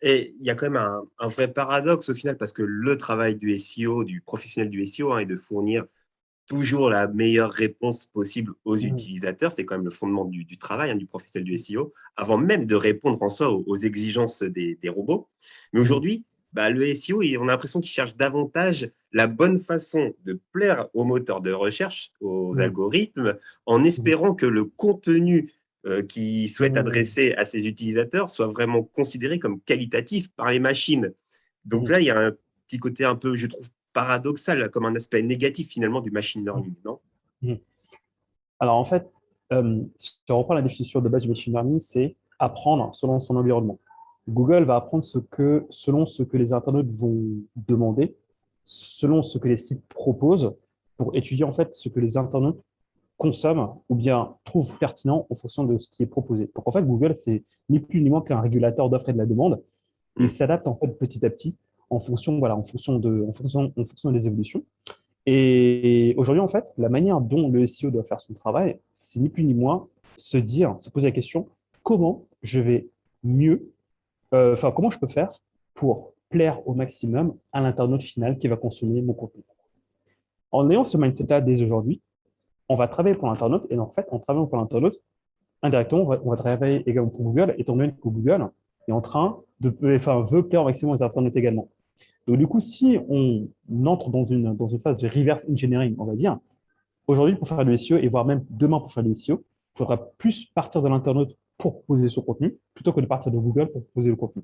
Et il y a quand même un vrai paradoxe au final, parce que le travail du SEO, du professionnel du SEO, hein, est de fournir toujours la meilleure réponse possible aux Mhm. utilisateurs. C'est quand même le fondement du travail, hein, du professionnel du SEO, avant même de répondre en soi aux exigences des robots. Mais Mhm. aujourd'hui, bah, le SEO, on a l'impression qu'il cherche davantage la bonne façon de plaire aux moteurs de recherche, aux Mhm. algorithmes, en Mhm. espérant que le contenu qu'il souhaite Mhm. adresser à ses utilisateurs soit vraiment considéré comme qualitatif par les machines. Donc Mhm. là, il y a un petit côté un peu, je trouve, paradoxal, comme un aspect négatif finalement du machine learning, non? Mhm. Alors en fait, si on reprend la définition de base du machine learning, c'est apprendre selon son environnement. Google va apprendre selon ce que les internautes vont demander, selon ce que les sites proposent, pour étudier en fait ce que les internautes consomment ou bien trouvent pertinent en fonction de ce qui est proposé. Donc en fait, Google, c'est ni plus ni moins qu'un régulateur d'offres et de la demande. Il Mm. s'adapte en fait petit à petit en fonction, voilà, en fonction des évolutions. Et aujourd'hui, en fait, la manière dont le SEO doit faire son travail, c'est ni plus ni moins se poser la question, comment je vais mieux, comment je peux faire pour plaire au maximum à l'internaute final qui va consommer mon contenu. En ayant ce mindset-là dès aujourd'hui, on va travailler pour l'internaute et en fait, en travaillant pour l'internaute, indirectement, on va travailler également pour Google, étant donné que Google est en train veut plaire au maximum aux internautes également. Donc, du coup, si on entre dans une phase de reverse engineering, on va dire, aujourd'hui, pour faire du SEO, et voire même demain pour faire du SEO, il faudra plus partir de l'internaute pour proposer son contenu, plutôt que de partir de Google pour proposer le contenu.